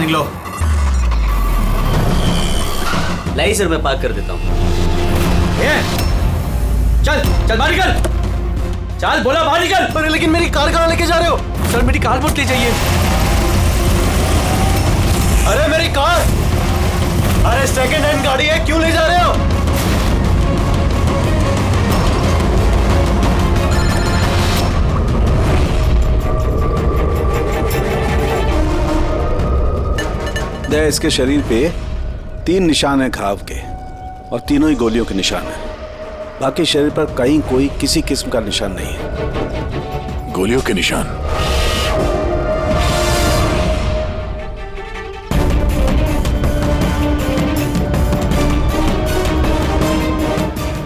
निकलो। लाई सर, मैं पार्क कर देता हूँ। चल चल बाहर निकल, चल बोला बाहर निकल। अरे लेकिन मेरी कार कहाँ लेके जा रहे हो? सर मेरी कार मत ले जाइए। अरे मेरी कार, अरे सेकंड हैंड गाड़ी है, क्यों ले जा रहे हो? इसके शरीर पे 3 निशान हैं घाव के और तीनों ही गोलियों के निशान हैं। बाकी शरीर पर कहीं कोई किसी किस्म का निशान नहीं है। गोलियों के निशान?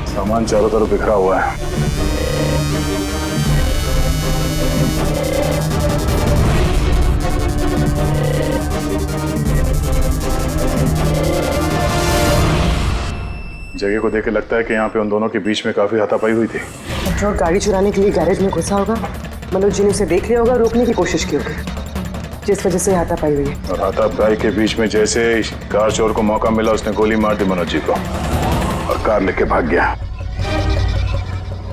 सामान चारों तरफ बिखरा हुआ है। जगह को देख के लगता है कि यहाँ पे उन दोनों के बीच में काफी हाथापाई हुई थी। ट्रक गाड़ी चुराने के लिए गैरेज में घुसा होगा, मनोज जी ने उसे देख लिया होगा, रोकने की कोशिश की होगी, जिस वजह से हाथापाई हुई है। और हाथापाई के बीच में जैसे कार चोर को मौका मिला, उसने गोली मार दी मनोज जी को और कार लेके भाग गया।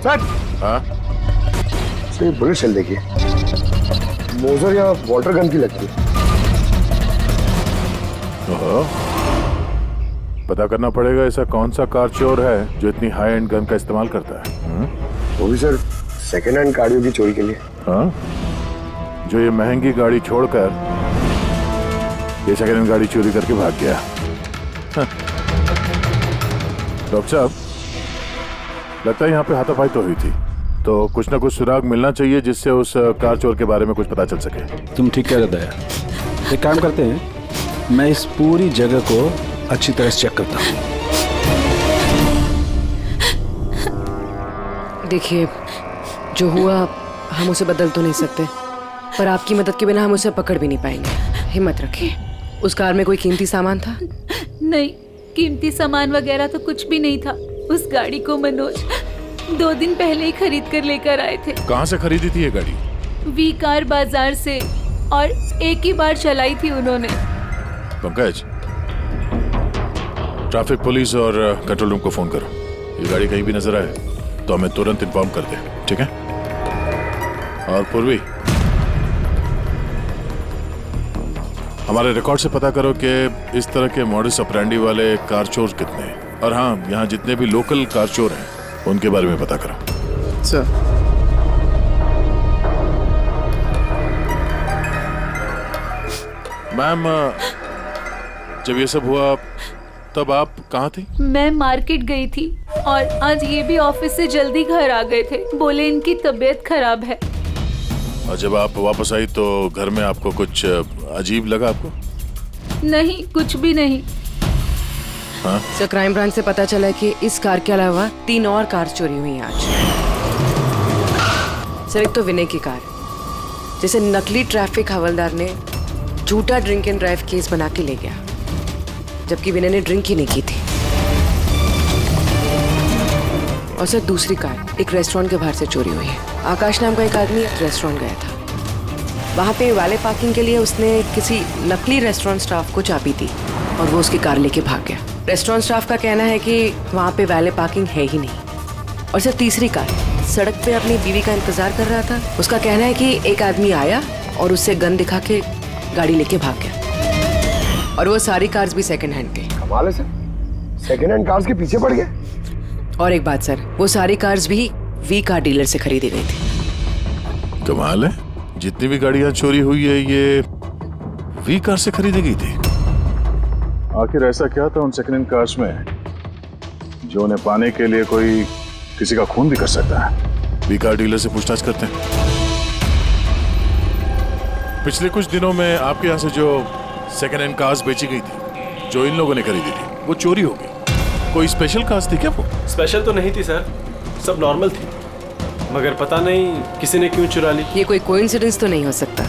सर, हाँ? ये बुलेट शेल देखिए, मोजर या वाटर गन की लगती है। पता करना पड़ेगा ऐसा कौन सा कार चोर है जो इतनी हाई एंड गन का इस्तेमाल करता है। वो भी सर सेकेंड हैंड गाड़ियों की चोरी के लिए। हाँ? जो ये महंगी गाड़ी छोड़कर ये सेकेंड हैंड गाड़ी चोरी करके भाग गया। हाँ। डॉक्टर साहब, लगता है यहाँ पे हाथापाई तो हुई थी, तो कुछ ना कुछ सुराग मिलना चाहिए जिससे उस कार चोर के बारे में कुछ पता चल सके। तुम ठीक कह रहे दया। एक काम करते हैं, मैं इस पूरी जगह को अच्छी तरह से चेक करता हूँ। देखिए, जो हुआ हम उसे बदल तो नहीं सकते, पर आपकी मदद के बिना हम उसे पकड़ भी नहीं पाएंगे। हिम्मत रखिए। उस कार में कोई कीमती सामान था? नहीं, कीमती सामान वगैरह तो कुछ भी नहीं था। उस गाड़ी को मनोज 2 दिन पहले ही खरीद कर लेकर आए थे। कहाँ से खरीदी थी ये गाड़ी? वी कार बाजार से, और एक ही बार चलाई थी उन्होंने। पंकज, ट्रैफिक पुलिस और कंट्रोल रूम को फोन करो। ये गाड़ी कहीं भी नजर आए तो हमें तुरंत इन्फॉर्म कर दे, ठीक है? और पूर्वी, हमारे रिकॉर्ड से पता करो कि इस तरह के मॉडस ऑपरेंडी वाले कार चोर कितने हैं, और हाँ, यहाँ जितने भी लोकल कार चोर हैं उनके बारे में पता करो। सर, मैम, जब ये सब हुआ तब आप कहाँ थी? मैं मार्केट गई थी, और आज ये भी ऑफिस से जल्दी घर आ गए थे। बोले इनकी तबीयत खराब है। और जब आप वापस आई तो घर में आपको कुछ अजीब लगा आपको? नहीं, कुछ भी नहीं। हाँ? सर, क्राइम ब्रांच से पता चला कि इस कार के अलावा 3 और कार चोरी हुई हैं आज। सर, एक तो विनय की कार, जिसे नकली ट्रैफिक हवलदार ने झूठा ड्रिंक एंड ड्राइव केस बना के ले गया, जबकि विनय ने ड्रिंक ही नहीं की थी। और सर, दूसरी कार एक रेस्टोरेंट के बाहर से चोरी हुई है। आकाश नाम का एक आदमी रेस्टोरेंट गया था, वहाँ पे वाले पार्किंग के लिए उसने किसी नकली रेस्टोरेंट स्टाफ को चाबी दी और वो उसकी कार लेके भाग गया। रेस्टोरेंट स्टाफ का कहना है कि वहाँ पे वाले पार्किंग है ही नहीं। और सर, तीसरी कार सड़क पे अपनी बीवी का इंतजार कर रहा था। उसका कहना है कि एक आदमी आया और उससे गन दिखा के गाड़ी लेके भाग गया। और वो सारी कार्स भी सेकंड हैंड थे। कमाल है सर, सेकंड हैंड कार्स के पीछे पड़ गए। और एक बात सर, वो सारी कार्स भी वी कार डीलर से खरीदी गई थी। कमाल है, जितनी भी गाड़ियां चोरी हुई है ये वी कार से खरीदी गई थी। आखिर ऐसा क्या था उन सेकंड हैंड कार्स में जो उन्हें पाने के लिए कोई किसी का खून भी कर सकता है? वी कार डीलर से पूछताछ करते हैं। पिछले कुछ दिनों में आपके यहाँ से जो सेकंड हैंड कार्स बेची गई थी, जो इन लोगों ने खरीदी थी, वो चोरी हो गई। कोई स्पेशल कार्स थी क्या वो? स्पेशल तो नहीं थी सर, सब नॉर्मल थी, मगर पता नहीं किसी ने क्यों चुरा ली। ये कोई कोइंसिडेंस तो नहीं हो सकता।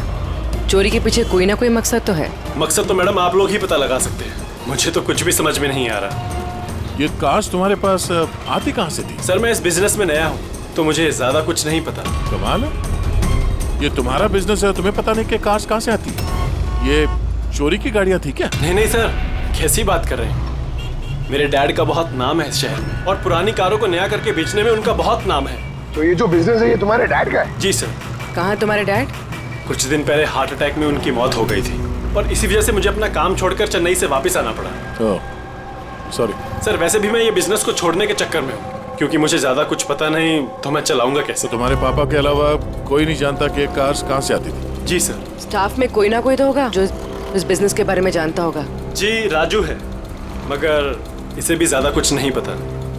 चोरी के पीछे कोई ना कोई मकसद तो है। मकसद तो मैडम आप लोग ही पता लगा सकते हैं, मुझे तो कुछ भी समझ में नहीं आ रहा। ये कार्स तुम्हारे पास आती कहाँ से थी? सर, मैं इस बिजनेस में नया हूँ तो मुझे ज्यादा कुछ नहीं पता। कमाल है, ये तुम्हारा बिजनेस है, तुम्हें पता नहीं कि कार्स कहाँ से आती है। ये चोरी की गाड़ियां थी क्या? नहीं नहीं सर, कैसी बात कर रहे हैं? मेरे डैड का बहुत नाम है इस शहर में और पुरानी कारों को नया करके बेचने में उनका बहुत नाम है। तो ये जो बिजनेस है ये तुम्हारे डैड का है? जी सर। कहाँ है तुम्हारे डैड? कुछ दिन पहले हार्ट अटैक में उनकी मौत हो गई थी और इसी वजह से मुझे अपना काम छोड़कर चेन्नई से वापस आना पड़ा। सॉरी सर, वैसे भी मैं ये बिजनेस को छोड़ने के चक्कर में हूँ क्योंकि मुझे ज्यादा कुछ पता नहीं, तो मैं चलाऊंगा कैसे? तो तुम्हारे पापा के अलावा कोई नहीं जानता कि कार कहाँ से आती थी? जी सर। स्टाफ में कोई ना कोई तो होगा जो इस बिजनेस के बारे में जानता होगा। जी राजू है, मगर इसे भी ज्यादा कुछ नहीं पता।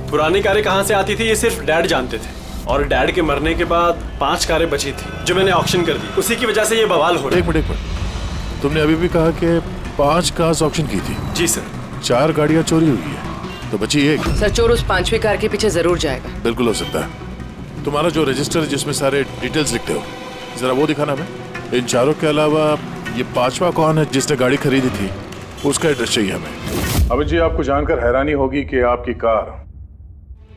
पुरानी कारें कहाँ से आती थी ये सिर्फ डैड जानते थे और डैड के मरने के बाद 5 कारें बची थी जो मैंने ऑक्शन कर दी। उसी की वजह से ये बवाल हो रहा है। एक मिनट, तुमने अभी भी कहा कि 5 कार्स ऑक्शन की थी? जी सर। 4 गाड़ियां चोरी हुई है तो बची एक। सर, चोर उस 5वीं कार के पीछे जरूर जाएगा। बिल्कुल हो सकता है। तुम्हारा जो रजिस्टर जिसमें सारे डिटेल्स लिखते हो, जरा वो दिखाना हमें। इन 4 के अलावा ये 5वां कौन है जिसने गाड़ी खरीदी थी, उसका एड्रेस चाहिए हमें। अभी जी, आपको जानकर हैरानी होगी कि आपकी कार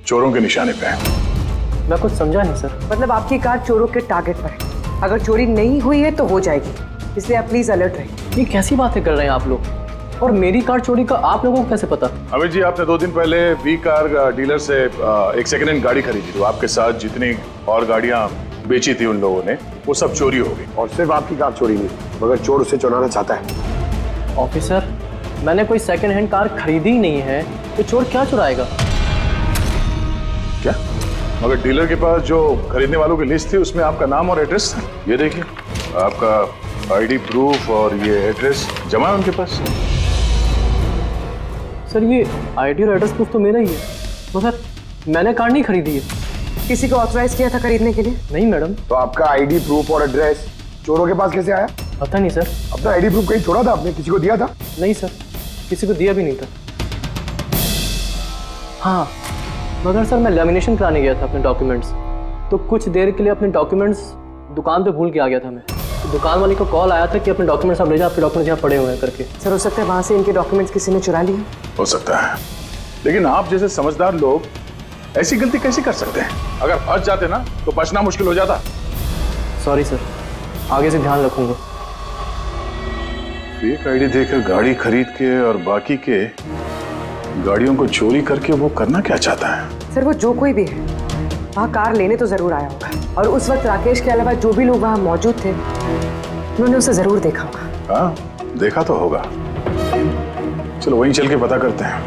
चोरों के निशाने पे है। मैं कुछ समझा नहीं सर। मतलब आपकी कार चोरों के टारगेट पर है। अगर चोरी नहीं हुई है तो हो जाएगी, इसलिए आप प्लीज अलर्ट रहिए। ये कैसी बातें कर रहे हैं आप लोग? और मेरी कार चोरी का आप लोगों को कैसे पता? अमित जी, आपने 2 दिन पहले वी कार डीलर से एक सेकेंड हैंड गाड़ी खरीदी थी। आपके साथ जितनी और गाड़ियां बेची थी उन लोगों ने, वो सब चोरी हो गई। और सिर्फ आपकी कार चोरी नहीं, मगर चोर उसे चुराना चाहता है। ऑफिसर, मैंने कोई सेकंड हैंड कार खरीदी ही नहीं है, तो चोर क्या चुराएगा? क्या? मगर डीलर के पास जो खरीदने वालों की लिस्ट थी उसमें आपका नाम और एड्रेस था। ये देखिए, आपका आईडी प्रूफ और ये एड्रेस जमा है उनके पास। सर, ये आईडी और एड्रेस प्रूफ तो मेरा ही है, मगर मैंने कार नहीं खरीदी है। किसी को ऑथराइज किया था खरीदने के लिए? नहीं मैडम। तो आपका आईडी प्रूफ और एड्रेस चोरों के पास कैसे आया? पता नहीं सर। अपना आईडी प्रूफ कहीं छोड़ा था आपने? किसी को दिया था? नहीं सर, किसी को दिया भी नहीं था। हाँ, मगर सर मैं लेमिनेशन कराने गया था अपने डॉक्यूमेंट्स, तो कुछ देर के लिए अपने डॉक्यूमेंट्स दुकान पे भूल के आ गया था मैं। तो दुकान वाले को कॉल आया था कि अपने डॉक्यूमेंट्स आप ले जाओ, आपके डॉक्यूमेंट्स यहाँ पड़े हुए हैं करके। सर, हो सकता है वहाँ से इनके डॉक्यूमेंट्स किसी ने चुरा लिए। हो सकता है, लेकिन आप जैसे समझदार लोग ऐसी गलती कैसे कर सकते हैं? अगर फंस जाते ना तो बचना मुश्किल हो जाता। सॉरी सर, आगे से ध्यान रखूंगा। फेक आईडी देकर गाड़ी खरीद के और बाकी के गाड़ियों को चोरी करके वो करना क्या चाहता है? सर, वो जो कोई भी है वहाँ कार लेने तो जरूर आया होगा, और उस वक्त राकेश के अलावा जो भी लोग वहाँ मौजूद थे उन्होंने उसे जरूर देखा होगा। हाँ, देखा तो होगा। चलो वहीं चल के पता करते हैं।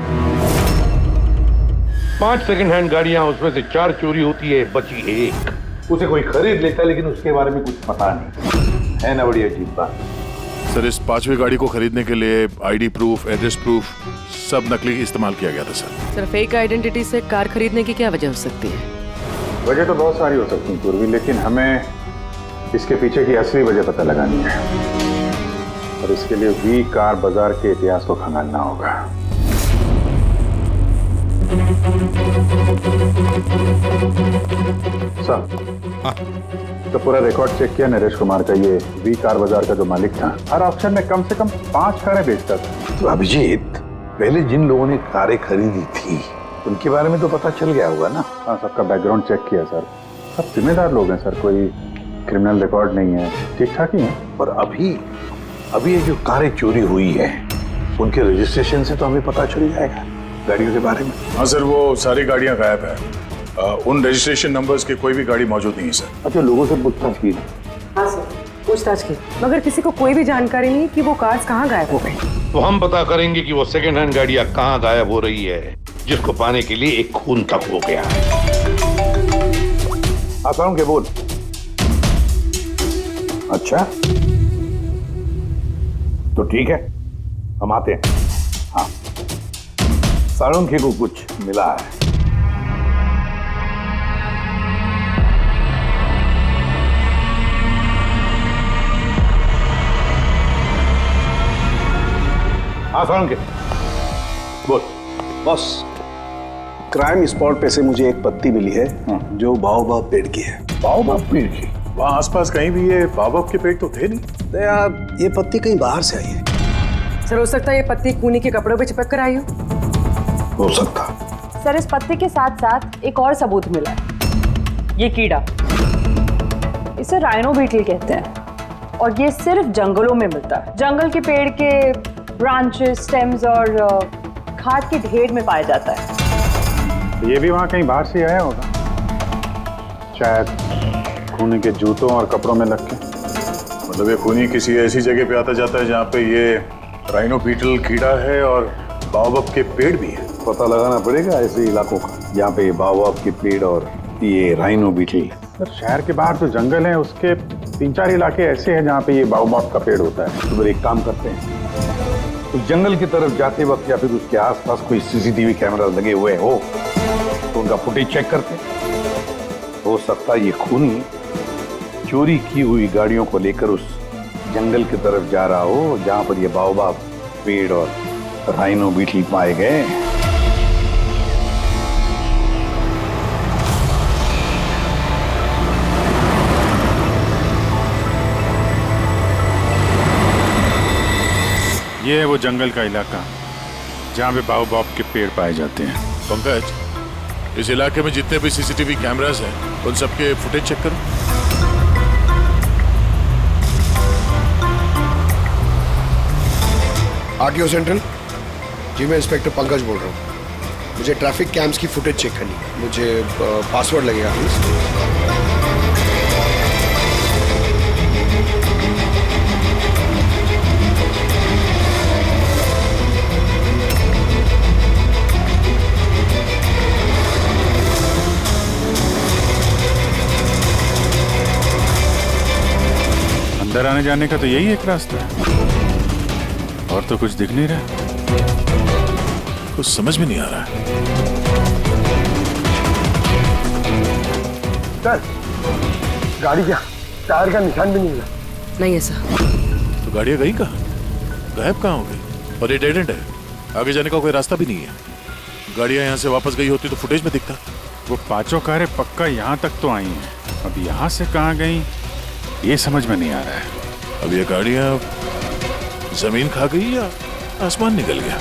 5 सेकंड हैंड गाड़ियां, उसमें से 4 चोरी होती है, बची एक। उसे कोई खरीद लेता है लेकिन उसके बारे में कुछ पता नहीं है ना। बड़ी अजीब बात। सर, इस 5वीं गाड़ी को खरीदने के लिए आईडी प्रूफ, एड्रेस प्रूफ सब नकली इस्तेमाल किया गया था सर। सर, फेक आइडेंटिटी से कार खरीदने की क्या वजह हो सकती है? वजह तो बहुत सारी हो सकती है पूर्वी, लेकिन हमें इसके पीछे की असली वजह पता लगानी है और इसके लिए वी कार बाजार के इतिहास को खंगालना होगा। सर, तो पूरा रिकॉर्ड चेक किया नरेश कुमार का, ये वी कार बाजार का जो मालिक था हर ऑप्शन में कम से कम 5 कारें बेचता था। तो अभिजीत, पहले जिन लोगों ने कारें खरीदी थी उनके बारे में तो पता चल गया होगा ना? हाँ, सबका बैकग्राउंड चेक किया सर। सब जिम्मेदार लोग हैं सर, कोई क्रिमिनल रिकॉर्ड नहीं है, ठीक ठाक ही है। पर अभी ये जो कारें चोरी हुई है उनके रजिस्ट्रेशन से तो हमें पता चल जाएगा गाड़ियों के बारे में। हाँ सर, वो सारी गाड़ियां गायब है। उन रजिस्ट्रेशन नंबर्स की कोई भी गाड़ी मौजूद नहीं है सर। अच्छा, लोगों से पूछताछ की? हाँ सर, पूछताछ की, मगर किसी को कोई भी जानकारी नहीं कि वो कार्स कहाँ गायब हो गई। तो हम पता करेंगे कि वो सेकंड हैंड गाड़ियां कहाँ गायब हो रही है, जिसको पाने के लिए एक खून तक हो गया। आसान के बोल। अच्छा, तो ठीक है, हम आते हैं। हाँ, साळुंखे को कुछ मिला है। हाँ साळुंखे, बोल। बॉस, क्राइम स्पॉट पे से मुझे एक पत्ती मिली है जो बाओबाब पेड़ की है। बाओबाब पेड़ की? वहाँ आसपास कहीं भी ये बाओबाब के पेड़ तो थे नहीं। तो यार, ये पत्ती कहीं बाहर से आई है। सर, हो सकता है ये पत्ती कूनी के कपड़ों पे चिपक कर आई हो सकता। सर, इस पत्ते के साथ साथ एक और सबूत मिला है। ये कीड़ा, इसे राइनो बीटल कहते हैं। और ये सिर्फ जंगलों में मिलता है। जंगल के पेड़ के ब्रांचेस, स्टेम्स और खाद के ढेर में पाया जाता है। ये भी वहाँ कहीं बाहर से आया होगा, शायद खूनी के जूतों और कपड़ों में लग के। मतलब ये खूनी किसी ऐसी जगह पे आता जाता है जहाँ पे ये राइनो बीटल कीड़ा है और बाओबाब के पेड़ भी है। पता लगाना पड़ेगा ऐसे इलाकों का जहाँ पे बाओबाब के पेड़ और ये राइनो बीटल। सर शहर के बाहर जो जंगल है उसके 3-4 इलाके ऐसे हैं जहाँ पे ये बाओबाब का पेड़ होता है। तो फिर एक काम करते हैं, उस जंगल की तरफ जाते वक्त या फिर उसके आसपास कोई सीसीटीवी कैमरा लगे हुए हो तो उनका फुटेज चेक करते हैं। हो सकता है ये खूनी चोरी की हुई गाड़ियों को लेकर उस जंगल की तरफ जा रहा हो जहाँ पर ये बाओबाब पेड़ और राइनो बीटल पाए गए। ये है वो जंगल का इलाका जहाँ पे बाओबाब के पेड़ पाए जाते हैं। पंकज, इस इलाके में जितने भी सीसीटीवी कैमरास हैं उन सबके फुटेज चेक करो। आरटीओ सेंट्रल जी, मैं इंस्पेक्टर पंकज बोल रहा हूँ। मुझे ट्रैफिक कैम्स की फुटेज चेक करनी है। मुझे पासवर्ड लगेगा प्लीज। अंदर आने जाने का तो यही एक रास्ता है, और तो कुछ दिख नहीं रहा, कुछ समझ में नहीं आ रहा है। सर गाड़ी क्या टायर का निशान भी नहीं मिला। नहीं है सर। तो गाड़ियाँ गई कहाँ, गायब कहाँ हो गई? और ये डेड एंड है, आगे जाने का कोई रास्ता भी नहीं है। गाड़ियाँ यहाँ से वापस गई होती तो फुटेज में दिखता। वो पांचों कारें पक्का यहाँ तक तो आई हैं, अब यहाँ से कहाँ गई ये समझ में नहीं आ रहा है। अब ये गाड़ियाँ जमीन खा गई या आसमान निकल गया?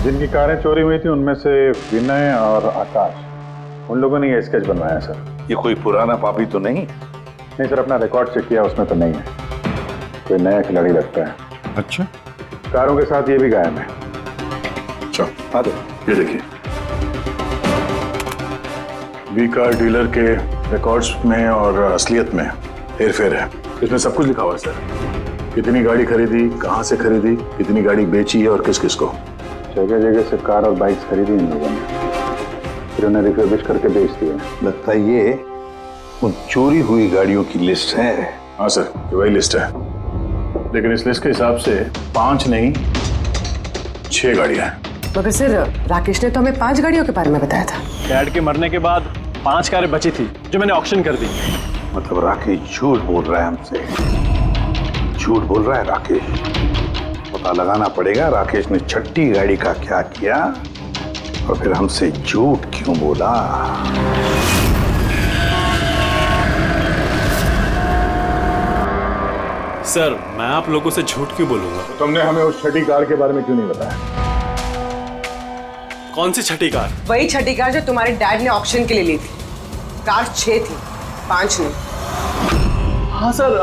जिनकी कारें चोरी हुई थी उनमें से विनय और आकाश, उन लोगों ने ये स्केच बनवाया सर। ये कोई पुराना पापी तो नहीं? नहीं सर, अपना रिकॉर्ड चेक किया, उसमें तो नहीं है। कोई नया खिलाड़ी लगता है। अच्छा, कारों के साथ ये भी गायब है। चलो आ दो। ये देखिए, वी कार डीलर के रिकॉर्ड्स में और असलियत में हेरफेर है। इसमें सब कुछ लिखा हुआ है सर, कितनी गाड़ी खरीदी, कहाँ से खरीदी, कितनी गाड़ी बेची है और किस किस को। जगह जगह से कार और बाइक्स खरीदी इन लोगों ने, फिर उन्हें रिफर्बिश करके बेच दिया। लगता है ये उन चोरी हुई गाड़ियों की लिस्ट है। हाँ सर, ये वही लिस्ट है, लेकिन इस लिस्ट के हिसाब से 5 नहीं 6 गाड़ियां हैं। मगर सर राकेश ने तो हमें 5 गाड़ियों के बारे में बताया था। डैड के मरने के बाद 5 कारें बची थी जो मैंने ऑक्शन कर दी। मतलब राकेश झूठ बोल रहा है हमसे, झूठ बोल रहा है राकेश। पता लगाना पड़ेगा राकेश ने छठी गाड़ी का क्या किया और फिर हमसे झूठ क्यों बोला। सर मैं आप लोगों से झूठ क्यों बोलूंगा? तुमने हमें उस छठी कार के बारे में क्यों नहीं बताया? कौन सी छठी कार? वही छठी कार जो तुम्हारे डैड ने ऑक्शन के लिए ली थी। कार 6 थी, 5 नहीं। हाँ सर,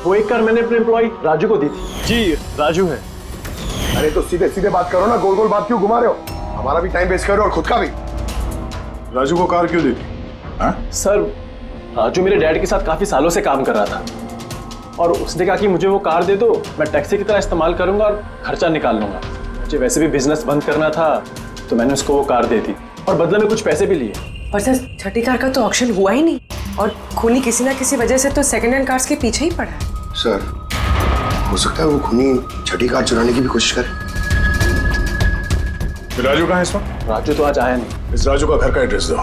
वो एक कार मैंने अपने एम्प्लॉय राजू को दी थी। जी राजू है। अरे तो सीधे सीधे बात करो ना, गोल गोल बात क्यों घुमा रहे हो? हमारा भी टाइम वेस्ट कर रहे हो और खुद का भी। राजू को कार क्यों दी थी? सर राजू मेरे डैड के साथ काफी सालों से काम कर रहा था और उसने कहा कि मुझे वो कार दे दो, मैं टैक्सी की तरह इस्तेमाल करूंगा और खर्चा निकाल लूंगा। मुझे वैसे भी बिजनेस बंद करना था तो मैंने उसको वो कार दे दी और बदले में कुछ पैसे भी लिए। पर सर छठी कार का तो ऑक्शन हुआ ही नहीं और खूनी किसी ना किसी वजह से तो सेकंड हैंड कार्स के पीछे ही पड़ा है। सर हो सकता है वो खूनी छठी कार चुराने की भी कोशिश करे। राजू कहाँ है इस वक्त? राजू तो आज आया नहीं। इस राजू का घर का एड्रेस दो,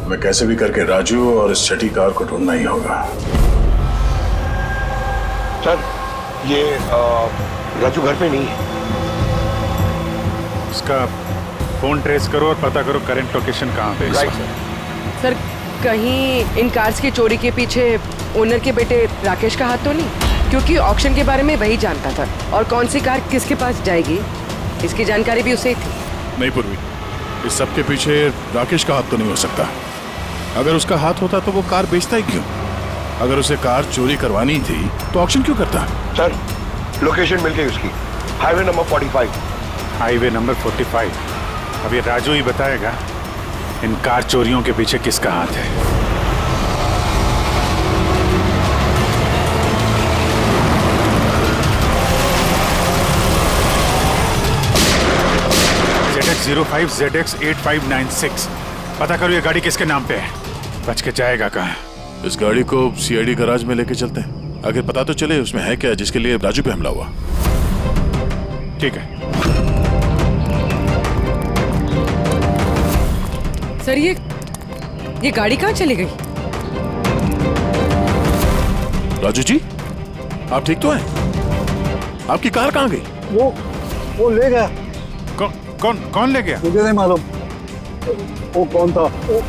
मैं कैसे भी करके राजू और इस छठी कार को ढूंढना ही होगा। सर ये राजू घर पे नहीं है। इसका फोन ट्रेस करो और पता करो करंट लोकेशन कहाँ पे है। सर कहीं इन कार्स की चोरी के पीछे ओनर के बेटे राकेश का हाथ तो नहीं? क्योंकि ऑक्शन के बारे में वही जानता था और कौन सी कार किसके पास जाएगी इसकी जानकारी भी उसे ही थी। नहीं पूर्वी, इस सब के पीछे राकेश का हाथ तो नहीं हो सकता। अगर उसका हाथ होता तो वो कार बेचता ही क्यों? अगर उसे कार चोरी करवानी थी तो ऑक्शन क्यों करता? सर, लोकेशन मिल गई उसकी, हाईवे नंबर 45। Highway number 45। अब ये राजू ही बताएगा इन कार चोरियों के पीछे किसका हाथ है। ZX05 ZX8596, पता करो ये गाड़ी किसके नाम पे है। बच के जाएगा कहाँ? इस गाड़ी को CID गैराज में लेके चलते हैं, आखिर पता तो चले उसमें है क्या जिसके लिए राजू पे हमला हुआ। ठीक है। सर ये गाड़ी कहाँ चली गई? राजू जी, आप ठीक तो हैं? आपकी कार कहाँ गई? वो ले गया। कौन ले गया? मुझे नहीं मालूम वो कौन था।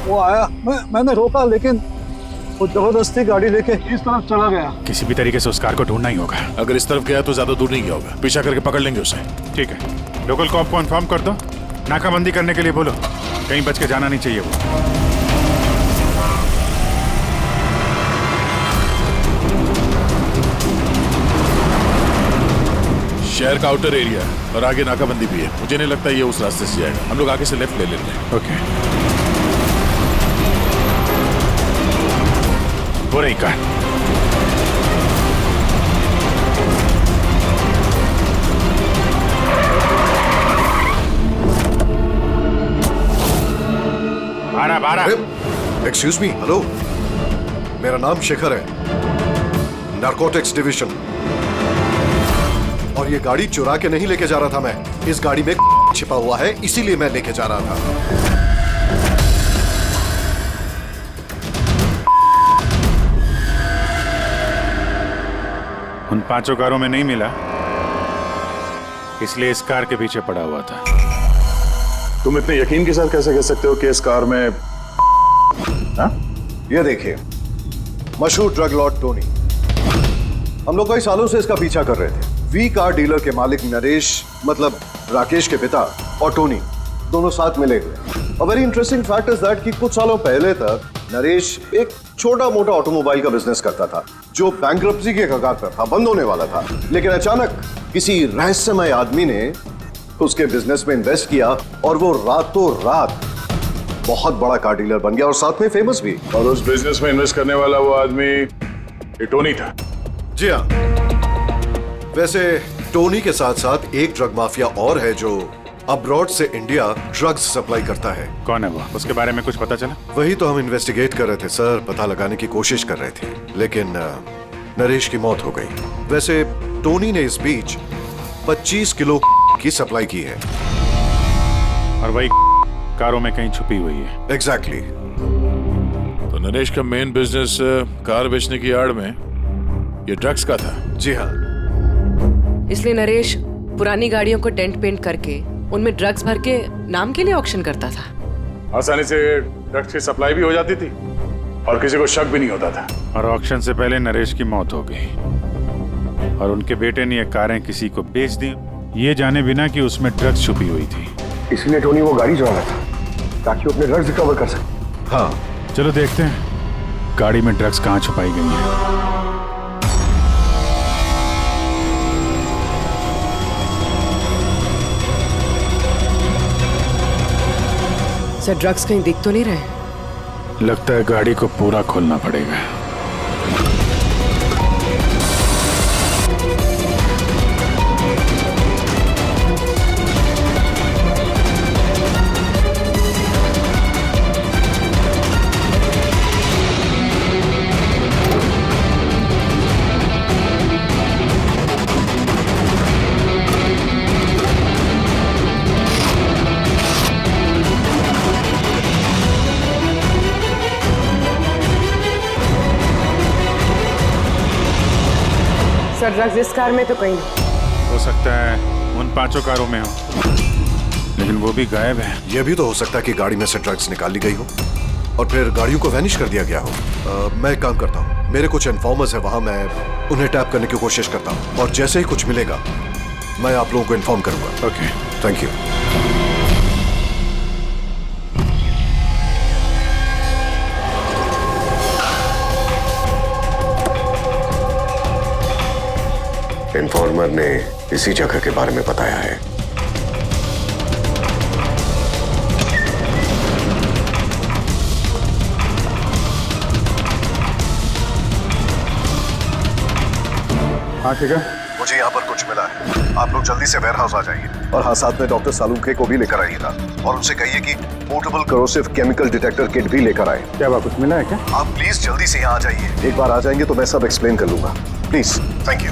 वो आया, मैंने रोका, लेकिन वो जबरदस्ती गाड़ी लेके इस तरफ चला गया। किसी भी तरीके से उस कार को ढूंढना ही होगा। अगर इस तरफ गया तो ज्यादा दूर नहीं गया होगा, पीछा करके पकड़ लेंगे उसे। ठीक है, लोकल कॉप को इन्फॉर्म कर दो, नाकाबंदी करने के लिए बोलो, कहीं बच के जाना नहीं चाहिए वो। शहर का आउटर एरिया है और आगे नाकाबंदी भी है, मुझे नहीं लगता ये उस रास्ते से जाएगा। हम लोग आगे से लेफ्ट ले लेते हैं। ओके, वो रही कार। बारह। एक्सक्यूज मी, हेलो, मेरा नाम शेखर है, नारकोटिक्स डिवीजन। और ये गाड़ी चुरा के नहीं लेके जा रहा था मैं, इस गाड़ी में छिपा हुआ है, इसीलिए मैं लेके जा रहा था। उन 5 कारों में नहीं मिला, इसलिए इस कार के पीछे पड़ा हुआ था। तुम इतने यकीन के साथ कैसे कह सकते हो कि इस कार में? हाँ? ये देखिए, मशहूर ड्रग लॉर्ड टोनी, हम लोग कई सालों से इसका पीछा कर रहे थे। वी कार डीलर के मालिक नरेश, मतलब राकेश के पिता, और टोनी दोनों साथ मिले हुए। और very interesting fact is that कि कुछ सालों पहले तक नरेश एक छोटा मोटा ऑटोमोबाइल का बिजनेस करता था जो बैंक्रप्सी के कगार पर था, बंद होने वाला था। लेकिन अचानक किसी रहस्यमय आदमी ने उसके बिजनेस में इन्वेस्ट किया और वो रातों रात बहुत बड़ा कार डीलर बन गया और साथ में फेमस भी। और उस बिजनेस में इन्वेस्ट करने वाला वो आदमी ये टोनी था? जी हाँ। वैसे टोनी के साथ साथ एक ड्रग माफिया और है जो अब्रॉड से इंडिया ड्रग्स सप्लाई करता है। कौन है वो? उसके बारे में कुछ पता चला? वही तो हम इन्वेस्टिगेट कर रहे थे सर, पता लगाने की कोशिश कर रहे थे, लेकिन नरेश की मौत हो गई। वैसे टोनी ने इस बीच 25 किलो की सप्लाई की है और वही कारों में कहीं छुपी हुई है। एग्जैक्टली। तो नरेश का मेन बिजनेस कार बेचने की आड़ में ये ड्रग्स का था? जी हाँ। इसलिए नरेश पुरानी गाड़ियों को डेंट पेंट करके उनमें ड्रग्स भर के नाम के लिए ऑक्शन करता था। आसानी से ड्रग्स की सप्लाई भी हो जाती थी और किसी को शक भी नहीं होता था। और ऑक्शन से पहले नरेश की मौत हो गई और उनके बेटे ने ये कारें किसी को बेच दी, ये जाने बिना कि उसमें ड्रग्स छुपी हुई थी। इसलिए टोनी वो गाड़ी चुरा रहा था ताकि वो अपने ड्रग्स रिकवर कर सके। हाँ, चलो देखते हैं गाड़ी में ड्रग्स कहाँ छुपाई गई है। सर, ड्रग्स कहीं दिख तो नहीं रहे? लगता है गाड़ी को पूरा खोलना पड़ेगा। सर, ड्रग्स इस कार में तो कहीं नहीं। हो सकता है उन 5 कारों में हो, लेकिन वो भी गायब है। यह भी तो हो सकता है कि गाड़ी में से ड्रग्स निकाल ली गई हो और फिर गाड़ियों को वैनिश कर दिया गया हो। मैं एक काम करता हूँ, मेरे कुछ इन्फॉर्मर्स है वहां, मैं उन्हें टैप करने की कोशिश करता हूँ और जैसे ही कुछ मिलेगा मैं आप लोगों को इन्फॉर्म करूंगा। Okay, thank you. इन्फॉर्मर ने इसी जगह के बारे में बताया है। हाँ ठीक है, मुझे यहाँ पर कुछ मिला है। आप लोग जल्दी से वेयर हाउस आ जाइए और हाँ, साथ में डॉक्टर सालुंखे को भी लेकर आइएगा और उनसे कहिए कि portable corrosive chemical detector kit भी लेकर आए। क्या बात, कुछ मिला है क्या? आप प्लीज जल्दी से यहाँ आ जाइए। एक बार आ जाएंगे तो मैं सब एक्सप्लेन कर लूंगा। Please, thank you.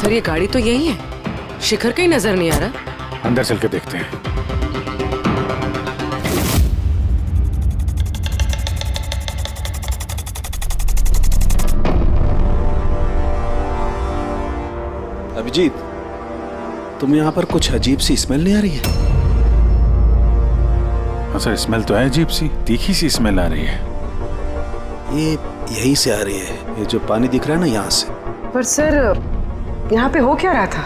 सर ये गाड़ी तो यही है, शिखर कहीं नजर नहीं आ रहा। अंदर चल के देखते हैं। अभिजीत, तुम यहाँ पर कुछ अजीब सी स्मेल नहीं आ रही है? हाँ सर, स्मेल तो है अजीब सी, तीखी सी स्मेल आ रही है। ये यहीं से आ रही है, ये जो पानी दिख रहा है ना यहाँ से। पर सर यहाँ पे हो क्या रहा था?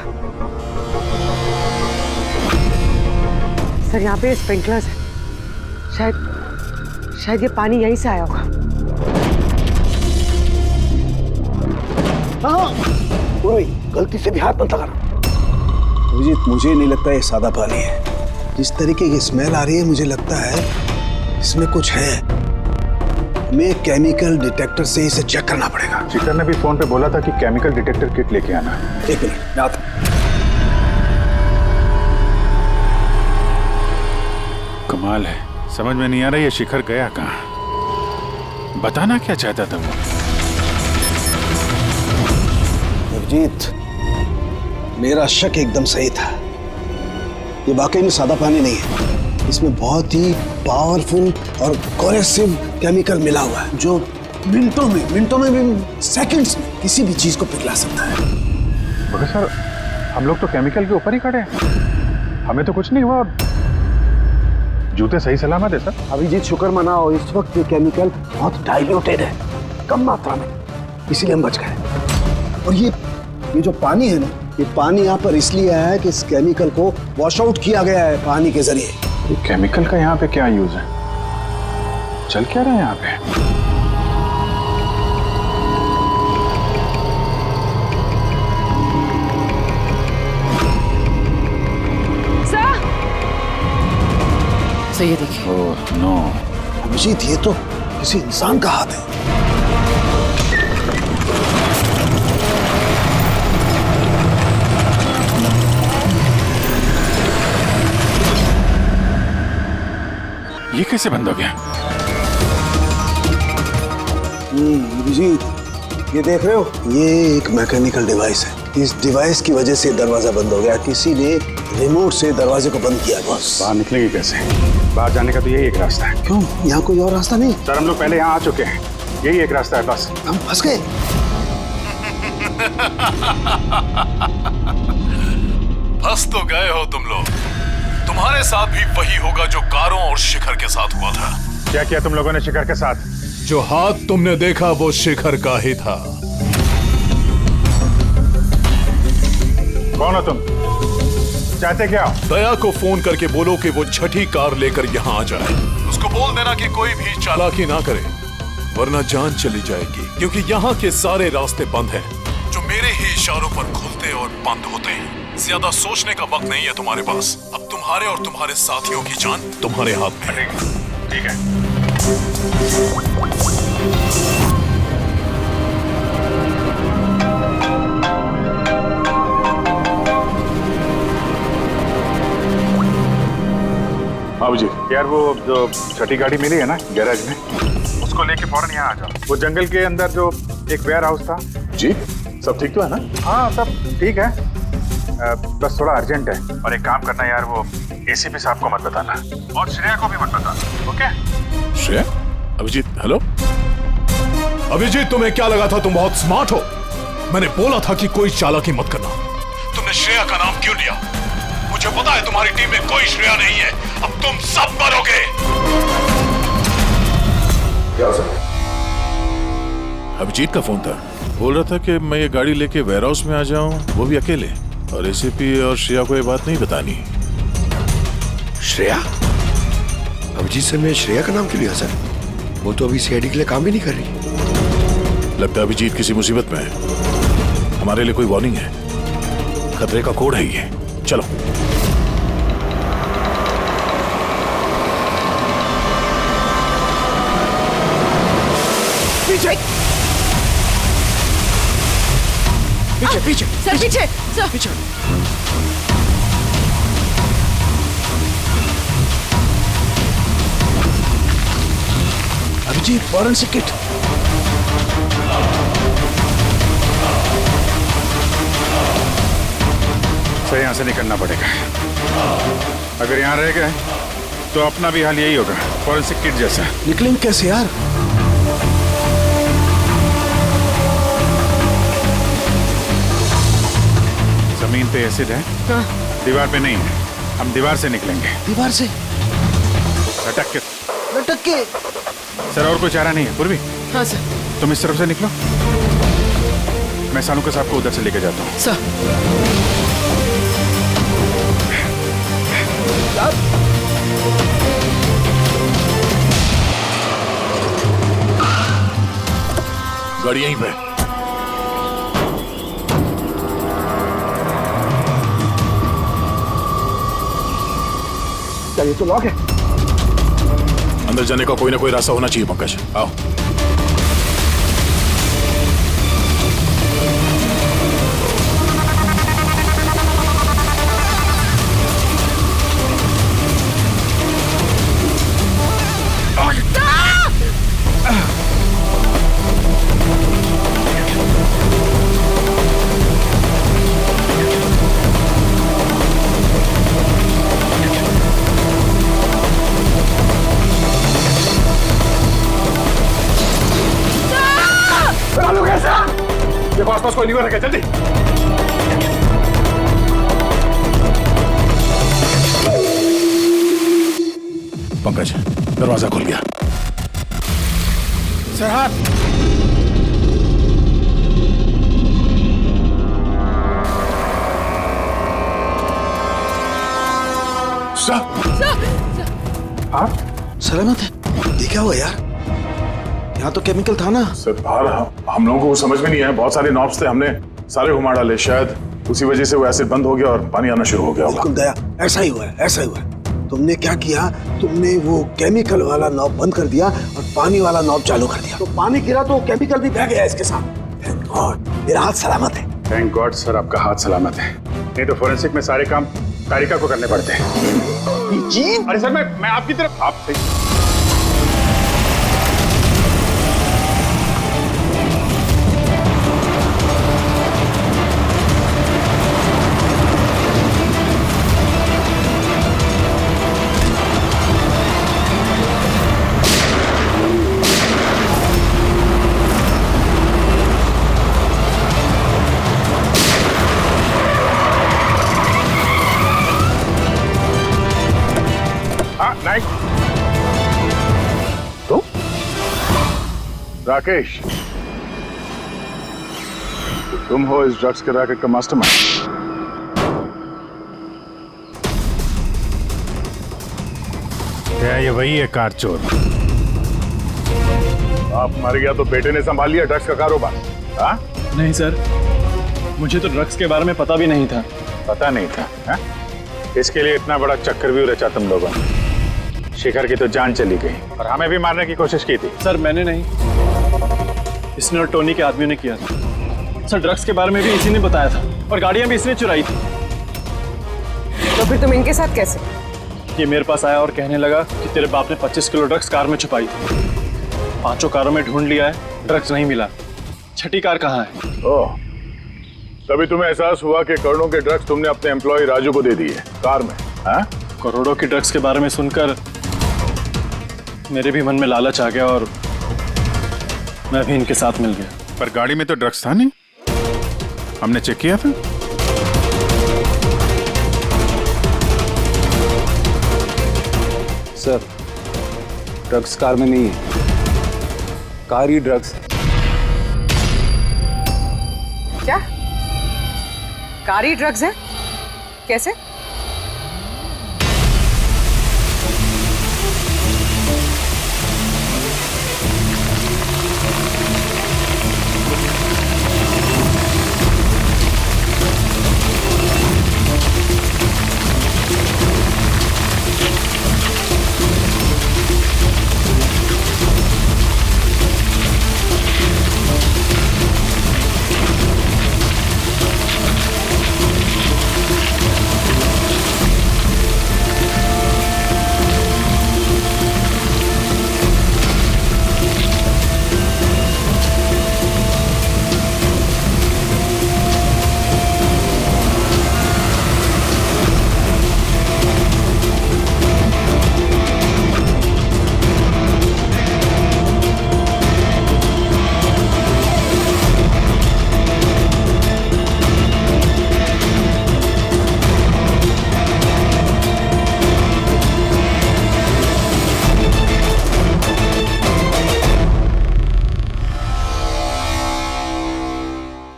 सर यहाँ पे स्प्रिंकलर्स है, शायद ये पानी यहीं से आया होगा। हाँ, गलती से भी हाथ मत लगा। अभिजीत, मुझे नहीं लगता ये सादा पानी है। जिस तरीके की स्मेल आ रही है, मुझे लगता है इसमें कुछ है। हमें केमिकल डिटेक्टर से इसे चेक करना पड़ेगा। शिखर ने भी फोन पे बोला था कि केमिकल डिटेक्टर किट लेके आना। एक मिनट, मैं आता हूं। कमाल है, समझ में नहीं आ रहा ये शिखर गया कहाँ। बताना क्या चाहता था वो? अभिजीत, मेरा शक एकदम सही था। ये वाकई में सादा पानी नहीं है, इसमें बहुत ही पावरफुल और कोरेसिव केमिकल मिला हुआ है जो मिनटों में भी, सेकंड्स में किसी भी चीज को पिघला सकता है। मगर सर, हम लोग तो केमिकल के ऊपर ही खड़े हैं, हमें तो कुछ नहीं हुआ। जूते सही सलामत है सर। अभिजीत, शुक्र मनाओ, इस वक्त ये केमिकल बहुत डाइल्यूटेड है, कम मात्रा में, इसीलिए हम बच गए। और ये जो पानी है ना, ये पानी यहाँ पर इसलिए आया है कि इस केमिकल को वॉश आउट किया गया है पानी के जरिए। ये केमिकल का यहाँ पे क्या यूज है? चल क्या रहा है यहाँ पे? सही है, देखिए। ओह नो अभिजीत, ये तो किसी इंसान का हाथ है। ये कैसे बंद हो गया? अभिजीत, ये देख रहे हो, ये एक मैकेनिकल डिवाइस है। इस डिवाइस की वजह से दरवाजा बंद हो गया। किसी ने रिमोट से दरवाजे को बंद किया। बस बाहर निकलेंगे कैसे? बाहर जाने का तो यही एक रास्ता है। क्यों, यहाँ कोई और रास्ता नहीं? सर, हम लोग पहले यहाँ आ चुके हैं, यही एक रास्ता है बस। हम फंस गए। फंस तो गए हो तुम लोग। तुम्हारे साथ भी वही होगा जो कारों और शिखर के साथ हुआ था। क्या किया तुम लोगों ने शिखर के साथ? जो हाथ तुमने देखा वो शिखर का ही था। कौन हो तुम? चाहते क्या हो? दया को फोन करके बोलो कि वो छठी कार लेकर यहाँ आ जाए। उसको बोल देना कि कोई भी चालाकी ना करे, वरना जान चली जाएगी। क्योंकि यहाँ के सारे रास्ते बंद हैं, जो मेरे ही इशारों पर खुलते और बंद होते हैं। ज्यादा सोचने का वक्त नहीं है तुम्हारे पास। अब तुम्हारे और तुम्हारे साथियों की जान तुम्हारे हाथ में है। ठीक है। बाबू जी, यार वो जो छठी गाड़ी मिली है ना गैराज में, उसको लेके फौरन यहाँ आ जाओ। वो जंगल के अंदर जो एक वेयर हाउस था। जी, सब ठीक तो है ना? हाँ, सब ठीक है, बस थोड़ा अर्जेंट है। और एक काम करना यार, वो एसीपी साहब को मत बताना और श्रेया को भी मत बताना, ओके? श्रेया? अभिजीत, हेलो अभिजीत, तुम्हें क्या लगा था तुम बहुत स्मार्ट हो? मैंने बोला था कि कोई चालाकी मत करना। तुमने श्रेया का नाम क्यों लिया? मुझे पता है तुम्हारी टीम में कोई श्रेया नहीं है। अब तुम सब मरोगे। क्या हो सकता? अभिजीत का फोन था, बोल रहा था कि मैं ये गाड़ी लेके वेयर हाउस में आ जाऊं, वो भी अकेले। और एसीपी और श्रेया को ये बात नहीं बतानी। श्रेया? अभिजीत सर ने श्रेया का नाम क्यों लिया सर? वो तो अभी सीआईडी के लिए काम भी नहीं कर रही। लगता है अभिजीत किसी मुसीबत में है। हमारे लिए कोई वार्निंग है, खतरे का कोड है ये। चलो। पीछे पीछे पीछे सर पीछे सर पीछे। Abhijit forensic kit. सर यहाँ से निकलना पड़ेगा। अगर यहाँ रह गए तो अपना भी हाल यही होगा, फॉरेंसिक किट जैसा। निकलेंगे कैसे यार? जमीन पे एसिड है। हाँ। दीवार पे नहीं है। हम दीवार से निकलेंगे। दीवार से? लटक के। लटक के? सर और कोई चारा नहीं है पूर्वी? हाँ सर। तुम इस तरफ से निकलो, मैं सानू के साहब को उधर से लेके जाता हूँ। सर गाड़ी यहीं पे। ये तो लॉक है। अंदर जाने का कोई ना कोई रास्ता होना चाहिए पंकज। आओ। देखो आसपास कोई नहीं हो रखा, जल्दी। पंकज दरवाजा खुल गया। सर हाथ। हाँ सलामत है? ये क्या हुआ यार? यहाँ तो केमिकल था ना। सर बाहर हम लोगों को समझ में नहीं आया, बहुत सारे नॉब्स थे, हमने सारे घुमा डाले, शायद उसी वजह से वो एसिड बंद हो गया और पानी आना शुरू हो गया। बिल्कुल दया, ऐसा ही हुआ है, ऐसा ही हुआ है। तुमने क्या किया? तुमने वो केमिकल वाला नॉब बंद कर दिया और पानी वाला नॉब चालू कर दिया, तो पानी गिरा तो केमिकल भी बह गया इसके साथ। थैंक गॉड मेरा हाथ सलामत है। थैंक गॉड सर आपका हाथ सलामत है, नहीं तो फोरेंसिक में सारे काम कारिका को करने पड़ते हैं। जी अरे सर मैं आपकी तरफ आपसे तो राकेश, तो तुम हो इस ड्रग्स के रैकेट का मास्टरमाइंड। क्या ये वही है कार चोर? आप मर गया तो बेटे ने संभाल लिया ड्रग्स का कारोबार? हाँ? नहीं सर, मुझे तो ड्रग्स के बारे में पता भी नहीं था। पता नहीं था हा? इसके लिए इतना बड़ा चक्रव्यूह रचा तुम लोगों ने। शिखर की तो जान चली गई और हमें भी मारने की कोशिश की थी। सर मैंने नहीं, इसने और टोनी के आदमियों ने किया था। सर ड्रग्स के बारे में भी इसी ने बताया था और गाड़ियां भी इसने चुराई थी। तो फिर तुम इनके साथ कैसे? ये मेरे पास आया और कहने लगा कि तेरे बाप ने 25 किलो ड्रग्स कार में छुपाई थी। 5 कारों में ढूंढ लिया है, ड्रग्स नहीं मिला। 6ठी कार कहाँ है? ओह, तभी तुम्हें एहसास हुआ कि करोड़ों के ड्रग्स तुमने अपने एम्प्लॉय राजू को दे दिए कार में। हाँ? करोड़ों की ड्रग्स के बारे में सुनकर मेरे भी मन में लालच आ गया और मैं भी इनके साथ मिल गया। पर गाड़ी में तो ड्रग्स था नहीं, हमने चेक किया था। सर ड्रग्स कार में नहीं है, कार ही ड्रग्स है। क्या? कारी ड्रग्स हैं? कैसे?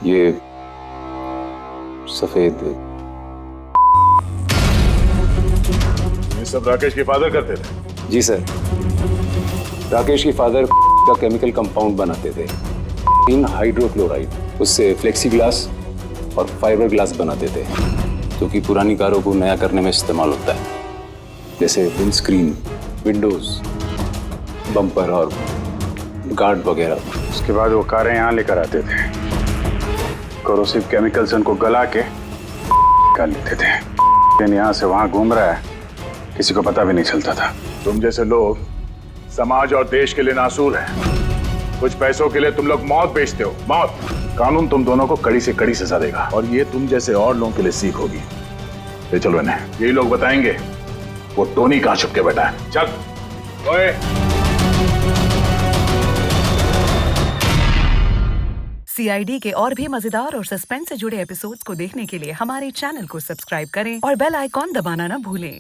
ये सफेद, ये सब राकेश के फादर करते थे? जी सर, राकेश के फादर का केमिकल कंपाउंड बनाते थे, इन हाइड्रोक्लोराइड। उससे फ्लेक्सी ग्लास और फाइबर ग्लास बनाते थे, जो कि पुरानी कारों को नया करने में इस्तेमाल होता है, जैसे विंडस्क्रीन, विंडोज, बम्पर और गार्ड वगैरह। उसके बाद वो कारें यहाँ लेकर आते थे, कोरोसिव केमिकल्स उनको गला के कर लेते थे। लेकिन यहाँ से वहाँ घूम रहा है, किसी को पता भी नहीं चलता था। तुम जैसे लोग समाज और देश के लिए नासूर हैं। कुछ पैसों के लिए तुम लोग मौत बेचते हो, मौत। कानून तुम दोनों को कड़ी से कड़ी सजा देगा, और ये तुम जैसे और लोगों के लिए सीख होगी। ले चलो इन्हें, यही लोग बताएंगे वो टोनी कहाँ छुप के बैठा है। चल ओए। CID के और भी मजेदार और सस्पेंस से जुड़े एपिसोड्स को देखने के लिए हमारे चैनल को सब्सक्राइब करें और बेल आइकॉन दबाना ना भूलें।